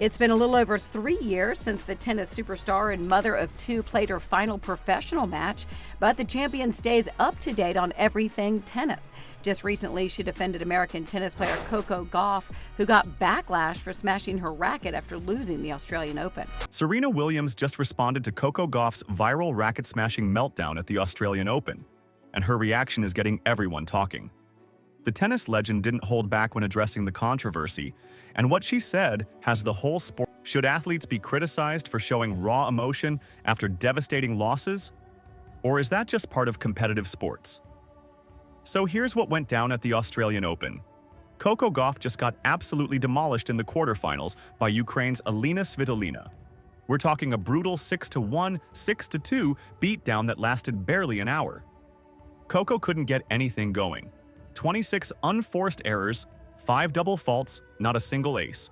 It's been a little over 3 years since the tennis superstar and mother of two played her final professional match, but the champion stays up to date on everything tennis. Just recently, she defended American tennis player Coco Gauff, who got backlash for smashing her racket after losing the Australian Open. Serena Williams just responded to Coco Gauff's viral racket-smashing meltdown at the Australian Open, and her reaction is getting everyone talking. The tennis legend didn't hold back when addressing the controversy, and what she said has the whole sport. Should athletes be criticized for showing raw emotion after devastating losses? Or is that just part of competitive sports? So here's what went down at the Australian Open. Coco Gauff just got absolutely demolished in the quarterfinals by Ukraine's Aryna Sabalenka. We're talking a brutal 6-1, 6-2 beatdown that lasted barely an hour. Coco couldn't get anything going. 26 unforced errors, 5 double faults, not a single ace.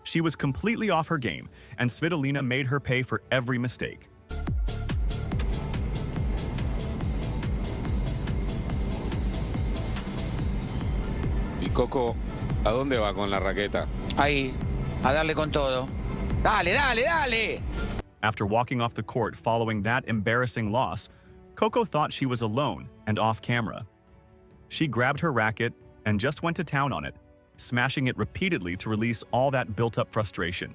She was completely off her game, and Svitolina made her pay for every mistake. Y Coco, ¿a dónde va con la raqueta? Ahí, a darle con todo. Dale, dale, dale! After walking off the court following that embarrassing loss, Coco thought she was alone and off camera. She grabbed her racket and just went to town on it, smashing it repeatedly to release all that built-up frustration.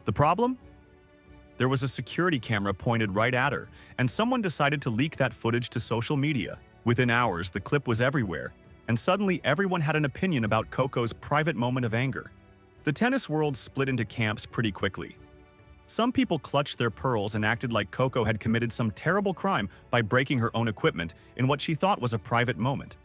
The problem? There was a security camera pointed right at her, and someone decided to leak that footage to social media. Within hours, the clip was everywhere, and suddenly everyone had an opinion about Coco's private moment of anger. The tennis world split into camps pretty quickly. Some people clutched their pearls and acted like Coco had committed some terrible crime by breaking her own equipment in what she thought was a private moment.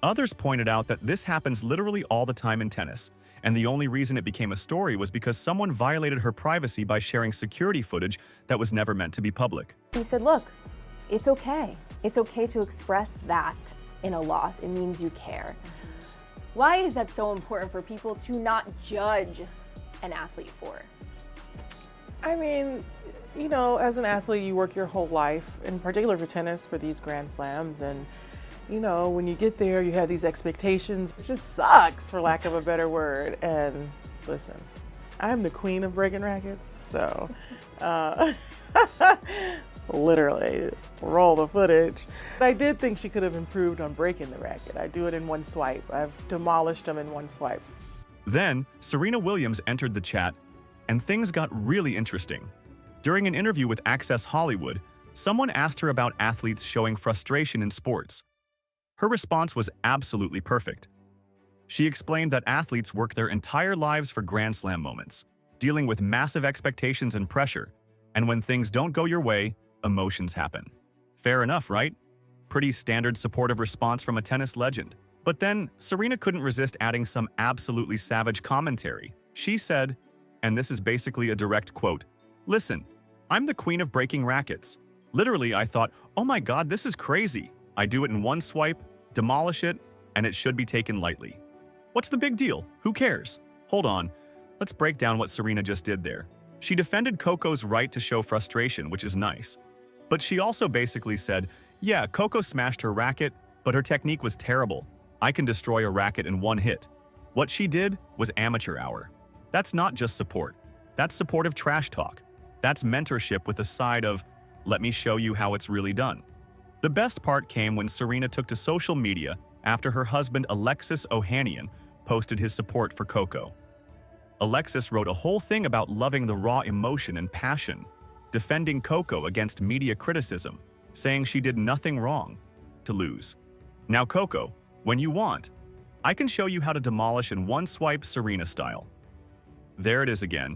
Others pointed out that this happens literally all the time in tennis, and the only reason it became a story was because someone violated her privacy by sharing security footage that was never meant to be public. He said, look, it's okay. It's okay to express that in a loss. It means you care. Why is that so important for people to not judge an athlete for? I mean, you know, as an athlete, you work your whole life, in particular for tennis, for these Grand Slams, and you know, when you get there, you have these expectations. It just sucks, for lack of a better word. And listen, I'm the queen of breaking rackets, so literally, roll the footage. I did think she could have improved on breaking the racket. I do it in one swipe. I've demolished them in one swipe. Then, Serena Williams entered the chat, and things got really interesting. During an interview with Access Hollywood, someone asked her about athletes showing frustration in sports. Her response was absolutely perfect. She explained that athletes work their entire lives for Grand Slam moments, dealing with massive expectations and pressure, and when things don't go your way, emotions happen. Fair enough, right? Pretty standard supportive response from a tennis legend. But then, Serena couldn't resist adding some absolutely savage commentary. She said, and this is basically a direct quote, "Listen, I'm the queen of breaking rackets. Literally, I thought, oh my god, this is crazy. I do it in one swipe, demolish it, and it should be taken lightly. What's the big deal? Who cares? Hold on, let's break down what Serena just did there. She defended Coco's right to show frustration, which is nice. But she also basically said, yeah, Coco smashed her racket, but her technique was terrible. I can destroy a racket in one hit. What she did was amateur hour. That's not just support. That's supportive trash talk. That's mentorship with a side of, let me show you how it's really done." The best part came when Serena took to social media after her husband Alexis Ohanian posted his support for Coco. Alexis wrote a whole thing about loving the raw emotion and passion, defending Coco against media criticism, saying she did nothing wrong to lose. Now Coco, when you want, I can show you how to demolish in one swipe Serena style. There it is again.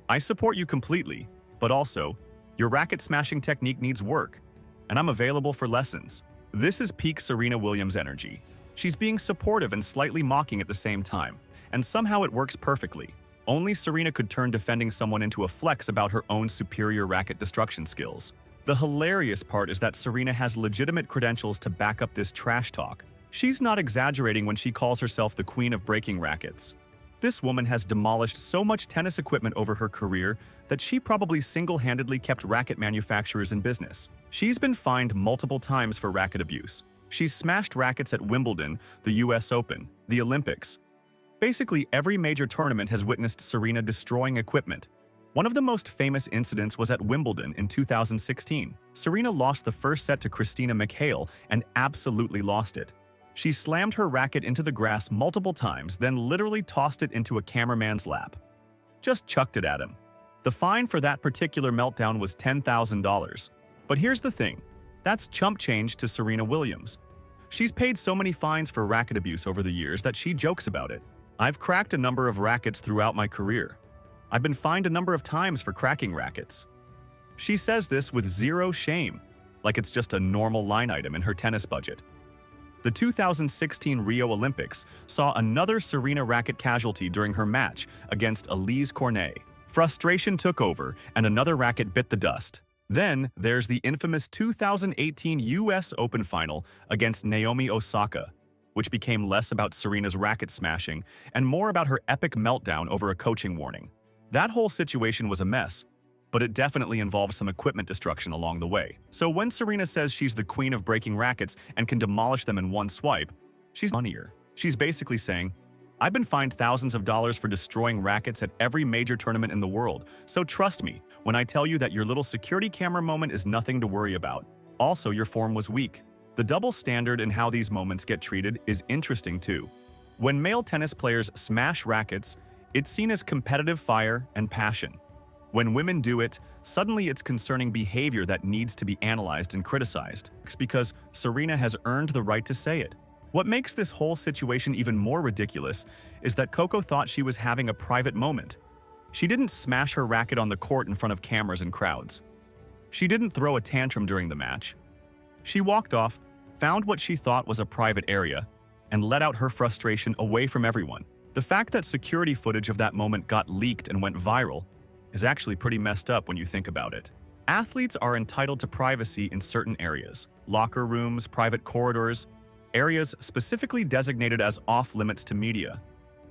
I support you completely, but also, your racket smashing technique needs work, and I'm available for lessons. This is peak Serena Williams energy. She's being supportive and slightly mocking at the same time, and somehow it works perfectly. Only Serena could turn defending someone into a flex about her own superior racket destruction skills. The hilarious part is that Serena has legitimate credentials to back up this trash talk. She's not exaggerating when she calls herself the queen of breaking rackets. This woman has demolished so much tennis equipment over her career that she probably single-handedly kept racket manufacturers in business. She's been fined multiple times for racket abuse. She's smashed rackets at Wimbledon, the US Open, the Olympics, Basically, every major tournament has witnessed Serena destroying equipment. One of the most famous incidents was at Wimbledon in 2016. Serena lost the first set to Christina McHale and absolutely lost it. She slammed her racket into the grass multiple times, then literally tossed it into a cameraman's lap. Just chucked it at him. The fine for that particular meltdown was $10,000. But here's the thing, that's chump change to Serena Williams. She's paid so many fines for racket abuse over the years that she jokes about it. I've cracked a number of rackets throughout my career. I've been fined a number of times for cracking rackets. She says this with zero shame, like it's just a normal line item in her tennis budget. The 2016 Rio Olympics saw another Serena racket casualty during her match against Elise Cornet. Frustration took over and another racket bit the dust. Then there's the infamous 2018 US Open final against Naomi Osaka, which became less about Serena's racket smashing and more about her epic meltdown over a coaching warning. That whole situation was a mess, but it definitely involved some equipment destruction along the way. So when Serena says she's the queen of breaking rackets and can demolish them in one swipe, she's funnier. She's basically saying, I've been fined thousands of dollars for destroying rackets at every major tournament in the world, so trust me when I tell you that your little security camera moment is nothing to worry about. Also, your form was weak. The double standard in how these moments get treated is interesting too. When male tennis players smash rackets, it's seen as competitive fire and passion. When women do it, suddenly it's concerning behavior that needs to be analyzed and criticized. It's because Serena has earned the right to say it. What makes this whole situation even more ridiculous is that Coco thought she was having a private moment. She didn't smash her racket on the court in front of cameras and crowds. She didn't throw a tantrum during the match. She walked off, found what she thought was a private area, and let out her frustration away from everyone. The fact that security footage of that moment got leaked and went viral is actually pretty messed up when you think about it. Athletes are entitled to privacy in certain areas: locker rooms, private corridors, areas specifically designated as off-limits to media.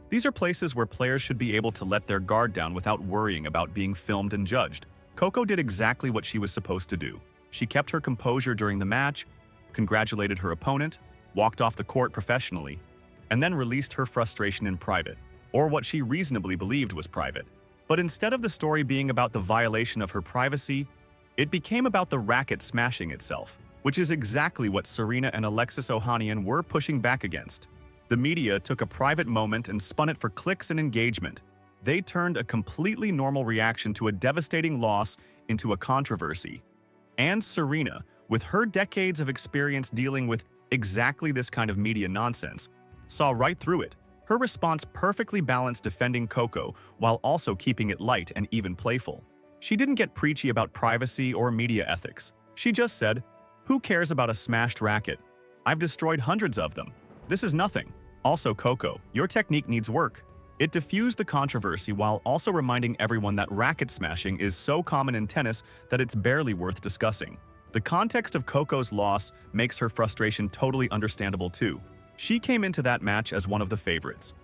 These are places where players should be able to let their guard down without worrying about being filmed and judged. Coco did exactly what she was supposed to do. She kept her composure during the match, congratulated her opponent, walked off the court professionally, and then released her frustration in private, or what she reasonably believed was private. But instead of the story being about the violation of her privacy, it became about the racket smashing itself, which is exactly what Serena and Alexis Ohanian were pushing back against. The media took a private moment and spun it for clicks and engagement. They turned a completely normal reaction to a devastating loss into a controversy. And Serena, with her decades of experience dealing with exactly this kind of media nonsense, saw right through it. Her response perfectly balanced defending Coco while also keeping it light and even playful. She didn't get preachy about privacy or media ethics. She just said, "Who cares about a smashed racket? I've destroyed hundreds of them. This is nothing. Also, Coco, your technique needs work." It diffused the controversy while also reminding everyone that racket smashing is so common in tennis that it's barely worth discussing. The context of Coco's loss makes her frustration totally understandable too. She came into that match as one of the favorites.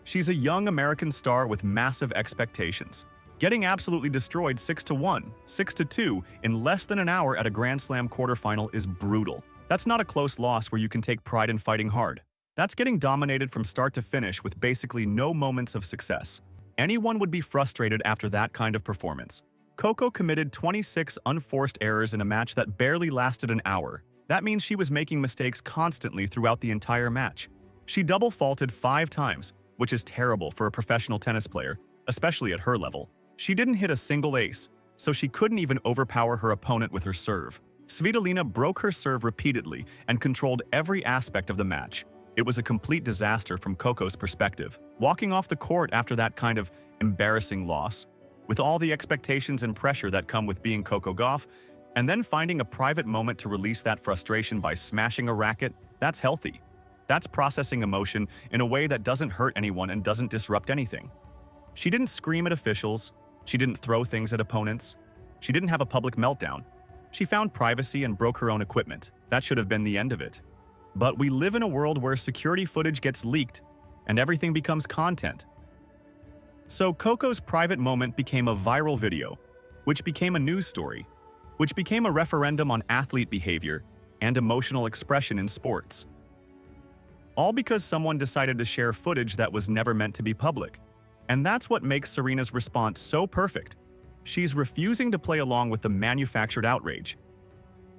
She's a young American star with massive expectations. Getting absolutely destroyed 6-1, 6-2 in less than an hour at a Grand Slam quarterfinal is brutal. That's not a close loss where you can take pride in fighting hard. That's getting dominated from start to finish with basically no moments of success. Anyone would be frustrated after that kind of performance. Coco committed 26 unforced errors in a match that barely lasted an hour. That means she was making mistakes constantly throughout the entire match. She double faulted 5 times, which is terrible for a professional tennis player, especially at her level. She didn't hit a single ace, so she couldn't even overpower her opponent with her serve. Svitolina broke her serve repeatedly and controlled every aspect of the match. It was a complete disaster from Coco's perspective. Walking off the court after that kind of embarrassing loss, with all the expectations and pressure that come with being Coco Gauff, and then finding a private moment to release that frustration by smashing a racket, that's healthy. That's processing emotion in a way that doesn't hurt anyone and doesn't disrupt anything. She didn't scream at officials. She didn't throw things at opponents. She didn't have a public meltdown. She found privacy and broke her own equipment. That should have been the end of it. But we live in a world where security footage gets leaked and everything becomes content. So Coco's private moment became a viral video, which became a news story, which became a referendum on athlete behavior and emotional expression in sports. all because someone decided to share footage that was never meant to be public. And that's what makes Serena's response so perfect. She's refusing to play along with the manufactured outrage.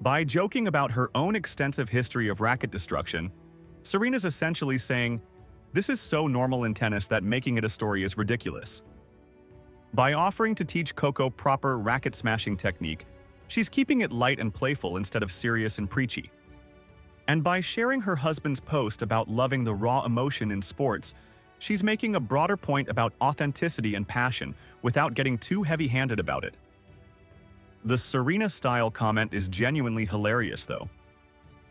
By joking about her own extensive history of racket destruction, Serena's essentially saying, "This is so normal in tennis that making it a story is ridiculous." By offering to teach Coco proper racket smashing technique, she's keeping it light and playful instead of serious and preachy. And by sharing her husband's post about loving the raw emotion in sports, she's making a broader point about authenticity and passion without getting too heavy-handed about it. The Serena-style comment is genuinely hilarious, though.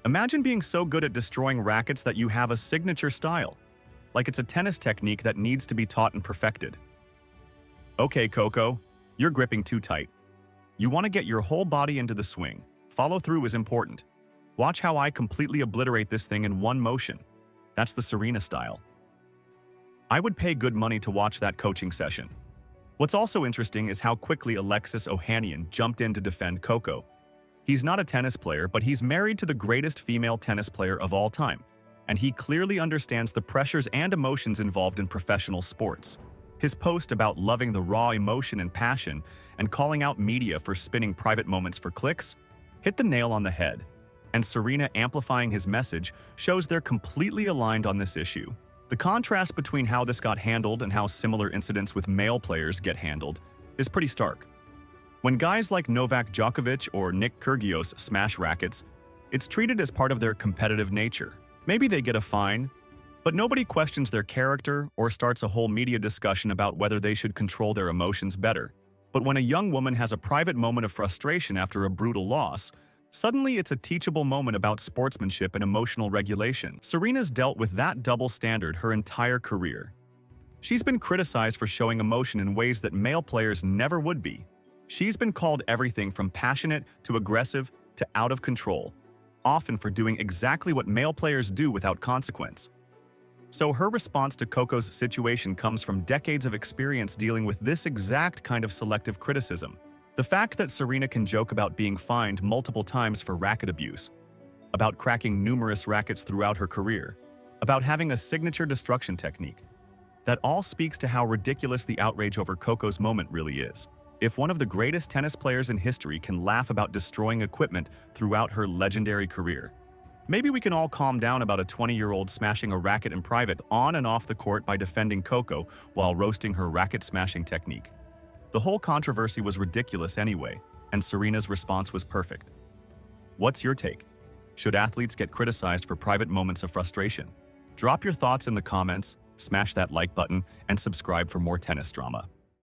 Imagine being so good at destroying rackets that you have a signature style, like it's a tennis technique that needs to be taught and perfected. Okay, Coco, you're gripping too tight. You want to get your whole body into the swing. Follow through is important. Watch how I completely obliterate this thing in one motion. That's the Serena style. I would pay good money to watch that coaching session. What's also interesting is how quickly Alexis Ohanian jumped in to defend Coco. He's not a tennis player, but he's married to the greatest female tennis player of all time, and he clearly understands the pressures and emotions involved in professional sports. His post about loving the raw emotion and passion and calling out media for spinning private moments for clicks hit the nail on the head, and Serena amplifying his message shows they're completely aligned on this issue. The contrast between how this got handled and how similar incidents with male players get handled is pretty stark. When guys like Novak Djokovic or Nick Kyrgios smash rackets, it's treated as part of their competitive nature. Maybe they get a fine, but nobody questions their character or starts a whole media discussion about whether they should control their emotions better. But when a young woman has a private moment of frustration after a brutal loss, suddenly it's a teachable moment about sportsmanship and emotional regulation. Serena's dealt with that double standard her entire career. She's been criticized for showing emotion in ways that male players never would be. She's been called everything from passionate to aggressive to out of control, often for doing exactly what male players do without consequence. So her response to Coco's situation comes from decades of experience dealing with this exact kind of selective criticism. The fact that Serena can joke about being fined multiple times for racket abuse, about cracking numerous rackets throughout her career, about having a signature destruction technique, that all speaks to how ridiculous the outrage over Coco's moment really is. If one of the greatest tennis players in history can laugh about destroying equipment throughout her legendary career, maybe we can all calm down about a 20-year-old smashing a racket in private on and off the court by defending Coco while roasting her racket smashing technique. The whole controversy was ridiculous anyway, and Serena's response was perfect. What's your take? Should athletes get criticized for private moments of frustration? Drop your thoughts in the comments, smash that like button, and subscribe for more tennis drama.